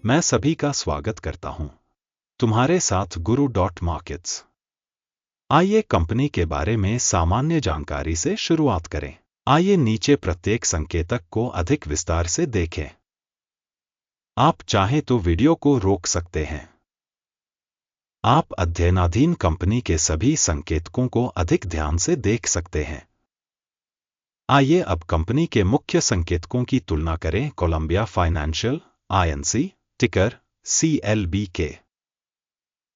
मैं सभी का स्वागत करता हूं। तुम्हारे साथ गुरु मार्केट्स। आइए कंपनी के बारे में सामान्य जानकारी से शुरुआत करें। आइए नीचे प्रत्येक संकेतक को अधिक विस्तार से देखें। आप चाहें तो वीडियो को रोक सकते हैं। आप अध्ययनाधीन कंपनी के सभी संकेतकों को अधिक ध्यान से देख सकते हैं। आइए अब कंपनी के मुख्य संकेतकों की तुलना करें। कोलंबिया फाइनेंशियल INC, टिकर CLBK।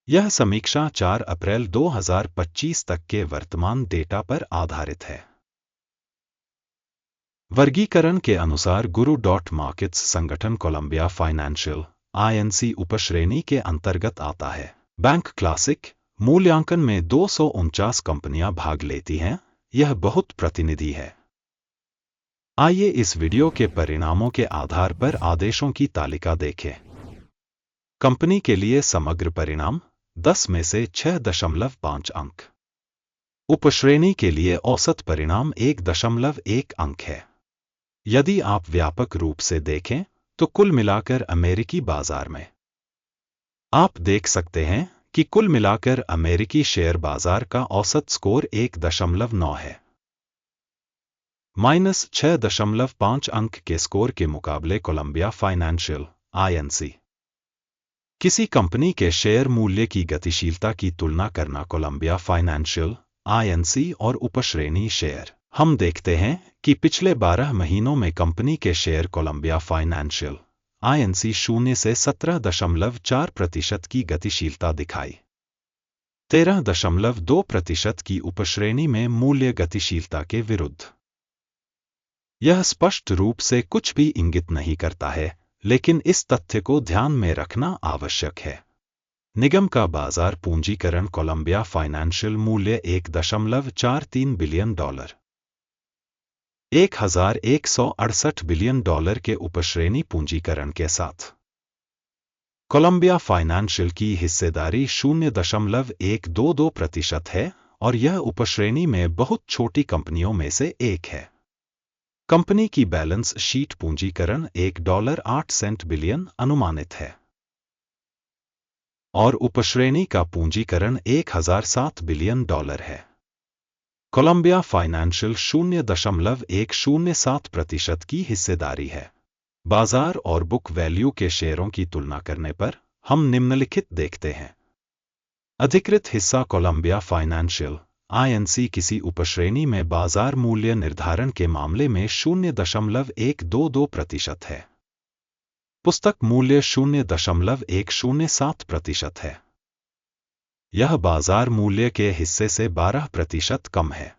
यह समीक्षा 4 अप्रैल 2025 तक के वर्तमान डेटा पर आधारित है। वर्गीकरण के अनुसार गुरु मार्केट्स संगठन कोलंबिया फाइनेंशियल INC उपश्रेणी के अंतर्गत आता है। बैंक क्लासिक मूल्यांकन में 249 कंपनियां भाग लेती हैं। यह बहुत प्रतिनिधि है। आइए इस वीडियो के परिणामों के आधार पर आदेशों की तालिका देखें। कंपनी के लिए समग्र परिणाम 10 में से 6.5 अंक। उपश्रेणी के लिए औसत परिणाम 1.1 अंक है। यदि आप व्यापक रूप से देखें तो कुल मिलाकर अमेरिकी बाजार में आप देख सकते हैं कि कुल मिलाकर अमेरिकी शेयर बाजार का औसत स्कोर 1.9 है। -6.5 अंक के स्कोर के मुकाबले कोलंबिया फाइनेंशियल INC। किसी कंपनी के शेयर मूल्य की गतिशीलता की तुलना करना। कोलंबिया फाइनेंशियल INC और उपश्रेणी शेयर। हम देखते हैं कि पिछले 12 महीनों में कंपनी के शेयर कोलंबिया फाइनेंशियल INC 0 से 17.4% की गतिशीलता दिखाई। 13.2% की उपश्रेणी में मूल्य गतिशीलता के विरुद्ध। यह स्पष्ट रूप से कुछ भी इंगित नहीं करता है, लेकिन इस तथ्य को ध्यान में रखना आवश्यक है। निगम का बाजार पूंजीकरण। कोलंबिया फाइनेंशियल मूल्य $1.43 बिलियन, $1,168 बिलियन के उपश्रेणी पूंजीकरण के साथ। कोलंबिया फाइनेंशियल की हिस्सेदारी 0.122% है और यह उपश्रेणी में बहुत छोटी कंपनियों में से एक है। कंपनी की बैलेंस शीट पूंजीकरण $1.08 बिलियन अनुमानित है और उपश्रेणी का पूंजीकरण $1,007 बिलियन है। कोलंबिया फाइनेंशियल 0.107% की हिस्सेदारी है। बाजार और बुक वैल्यू के शेयरों की तुलना करने पर हम निम्नलिखित देखते हैं। अधिकृत हिस्सा। कोलंबिया फाइनेंशियल INC किसी उपश्रेणी में बाजार मूल्य निर्धारण के मामले में 0.122% है। पुस्तक मूल्य 0.107% है। यह बाजार मूल्य के हिस्से से 12% कम है।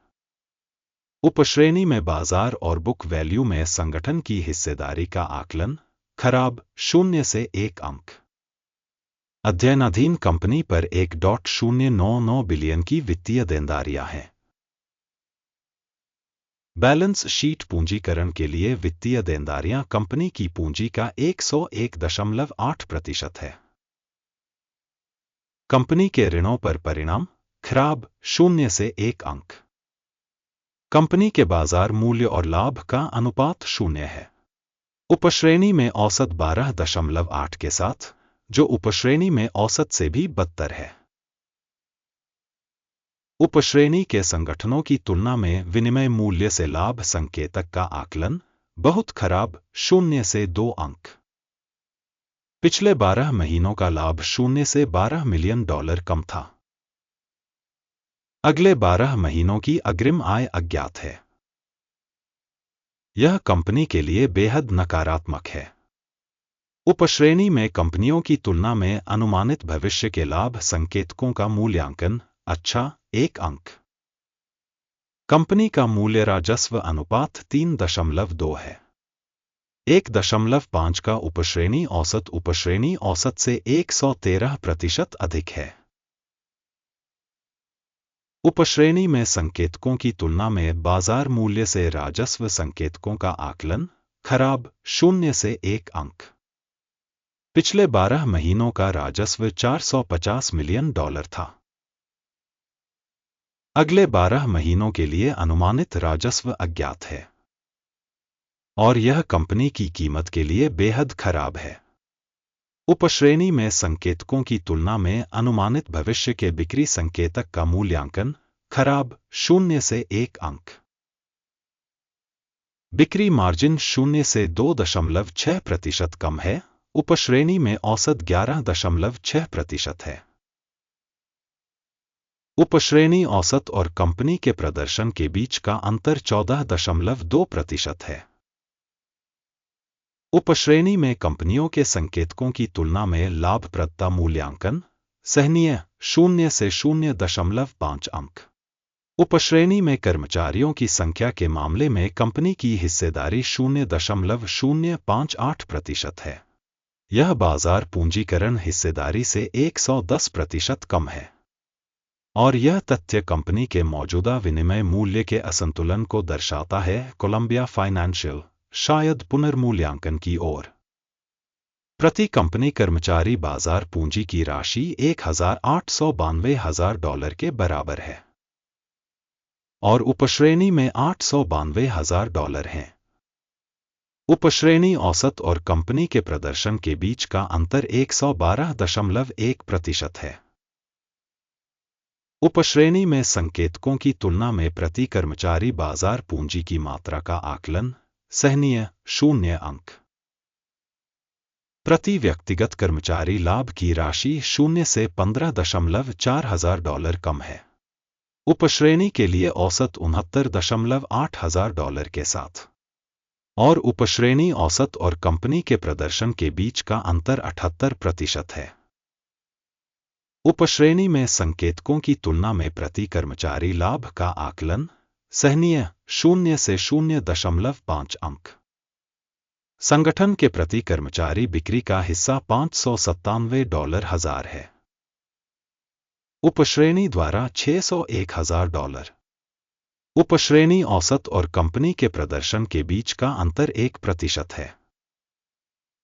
उपश्रेणी में बाजार और बुक वैल्यू में संगठन की हिस्सेदारी का आकलन खराब 0 से 1 अंक। अध्ययनाधीन कंपनी पर 1.099 बिलियन की वित्तीय देनदारियां हैं। बैलेंस शीट पूंजीकरण के लिए वित्तीय देनदारियां कंपनी की पूंजी का 101.8% है। कंपनी के ऋणों पर परिणाम खराब 0 से 1 अंक। कंपनी के बाजार मूल्य और लाभ का अनुपात 0 है। उपश्रेणी में औसत 12.8 के साथ, जो उपश्रेणी में औसत से भी बदतर है। उपश्रेणी के संगठनों की तुलना में विनिमय मूल्य से लाभ संकेतक का आकलन बहुत खराब 0 से 2 अंक। पिछले 12 महीनों का लाभ 0 से $12 मिलियन कम था। अगले 12 महीनों की अग्रिम आय अज्ञात है। यह कंपनी के लिए बेहद नकारात्मक है। उपश्रेणी में कंपनियों की तुलना में अनुमानित भविष्य के लाभ संकेतकों का मूल्यांकन अच्छा 1 अंक। कंपनी का मूल्य राजस्व अनुपात 3.2 है। 1.5 का उपश्रेणी औसत से 113% अधिक है। उपश्रेणी में संकेतकों की तुलना में बाजार मूल्य से राजस्व संकेतकों का आकलन खराब 0 से 1 अंक। पिछले 12 महीनों का राजस्व $450 मिलियन था। अगले 12 महीनों के लिए अनुमानित राजस्व अज्ञात है और यह कंपनी की कीमत के लिए बेहद खराब है। उपश्रेणी में संकेतकों की तुलना में अनुमानित भविष्य के बिक्री संकेतक का मूल्यांकन खराब 0 से 1 अंक। बिक्री मार्जिन 0 से 2.6% कम है। उपश्रेणी में औसत 11.6% है। उपश्रेणी औसत और कंपनी के प्रदर्शन के बीच का अंतर 14.2% है। उपश्रेणी में कंपनियों के संकेतकों की तुलना में लाभप्रदता मूल्यांकन सहनीय 0 से 0.5 अंक। उपश्रेणी में कर्मचारियों की संख्या के मामले में कंपनी की हिस्सेदारी 0.058% है। यह बाजार पूंजीकरण हिस्सेदारी से 110% कम है और यह तथ्य कंपनी के मौजूदा विनिमय मूल्य के असंतुलन को दर्शाता है। कोलंबिया फाइनेंशियल शायद पुनर्मूल्यांकन की ओर। प्रति कंपनी कर्मचारी बाजार पूंजी की राशि $1,892,000 के बराबर है और उपश्रेणी में $892,000 हैं। उपश्रेणी औसत और कंपनी के प्रदर्शन के बीच का अंतर 112.1% है। उपश्रेणी में संकेतकों की तुलना में प्रति कर्मचारी बाजार पूंजी की मात्रा का आकलन सहनीय 0 अंक। प्रति व्यक्तिगत कर्मचारी लाभ की राशि 0 से $15,400 कम है। उपश्रेणी के लिए औसत $69,800 के साथ और उपश्रेणी औसत और कंपनी के प्रदर्शन के बीच का अंतर 78% है। उपश्रेणी में संकेतकों की तुलना में प्रति कर्मचारी लाभ का आकलन सहनीय 0 से 0.5 अंक। संगठन के प्रति कर्मचारी बिक्री का हिस्सा $597,000 है। उपश्रेणी द्वारा $601,000। उपश्रेणी औसत और कंपनी के प्रदर्शन के बीच का अंतर 1% है।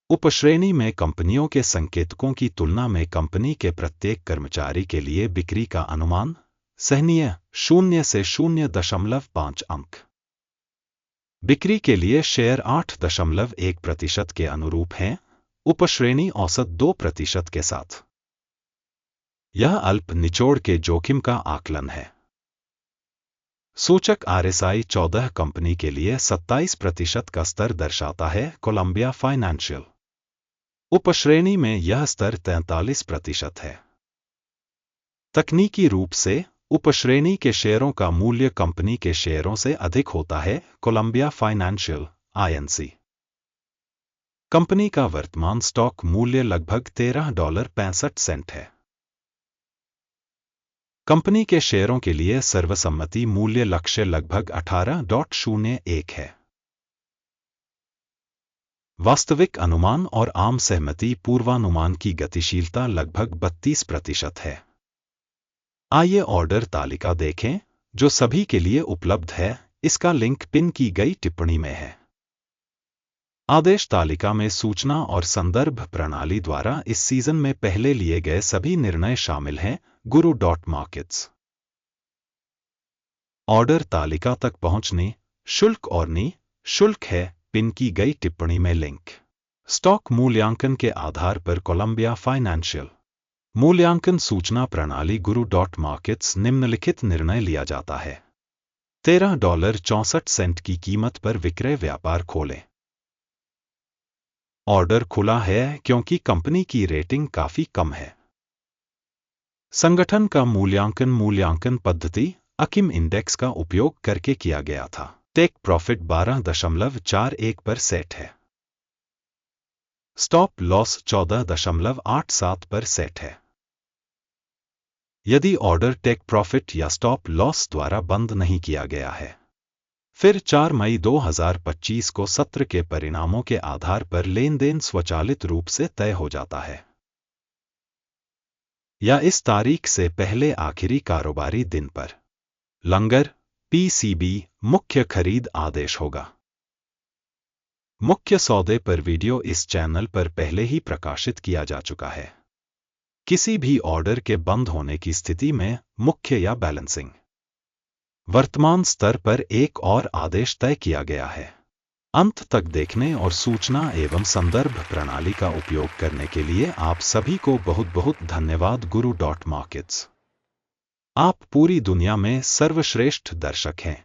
उपश्रेणी में कंपनियों के संकेतकों की तुलना में कंपनी के प्रत्येक कर्मचारी के लिए बिक्री का अनुमान सहनीय 0 से 0.5 अंक। बिक्री के लिए शेयर 8.1% के अनुरूप हैं। उपश्रेणी औसत 2% के साथ। यह अल्प निचोड़ के जोखिम का आकलन है। सूचक RSI 14 कंपनी के लिए 27% का स्तर दर्शाता है। कोलंबिया फाइनेंशियल उपश्रेणी में यह स्तर 43% है। तकनीकी रूप से उपश्रेणी के शेयरों का मूल्य कंपनी के शेयरों से अधिक होता है। कोलंबिया फाइनेंशियल INC कंपनी का वर्तमान स्टॉक मूल्य लगभग $13.65 है। कंपनी के शेयरों के लिए सर्वसम्मति मूल्य लक्ष्य लगभग 18.01 है। वास्तविक अनुमान और आम सहमति पूर्वानुमान की गतिशीलता लगभग 32% है। आइए ऑर्डर तालिका देखें जो सभी के लिए उपलब्ध है। इसका लिंक पिन की गई टिप्पणी में है। आदेश तालिका में सूचना और संदर्भ प्रणाली द्वारा इस सीजन में पहले लिए गए सभी निर्णय शामिल हैं। Guru.markets ऑर्डर तालिका तक पहुंचने शुल्क और शुल्क है। पिन की गई टिप्पणी में लिंक। स्टॉक मूल्यांकन के आधार पर कोलंबिया फाइनेंशियल मूल्यांकन सूचना प्रणाली Guru.markets निम्नलिखित निर्णय लिया जाता है। $13.64 की कीमत पर विक्रय व्यापार खोलें। ऑर्डर खुला है क्योंकि कंपनी की रेटिंग काफी कम है। संगठन का मूल्यांकन पद्धति अकिम इंडेक्स का उपयोग करके किया गया था। टेक प्रॉफिट 12.41 पर सेट है। स्टॉप लॉस 14.87 पर सेट है। यदि ऑर्डर टेक प्रॉफिट या स्टॉप लॉस द्वारा बंद नहीं किया गया है, फिर 4 मई 2025 को सत्र के परिणामों के आधार पर लेनदेन स्वचालित रूप से तय हो जाता है या इस तारीख से पहले आखिरी कारोबारी दिन पर लंगर PCB मुख्य खरीद आदेश होगा। मुख्य सौदे पर वीडियो इस चैनल पर पहले ही प्रकाशित किया जा चुका है। किसी भी ऑर्डर के बंद होने की स्थिति में मुख्य या बैलेंसिंग वर्तमान स्तर पर एक और आदेश तय किया गया है। अंत तक देखने और सूचना एवं संदर्भ प्रणाली का उपयोग करने के लिए आप सभी को बहुत बहुत धन्यवाद। Guru.markets, आप पूरी दुनिया में सर्वश्रेष्ठ दर्शक हैं।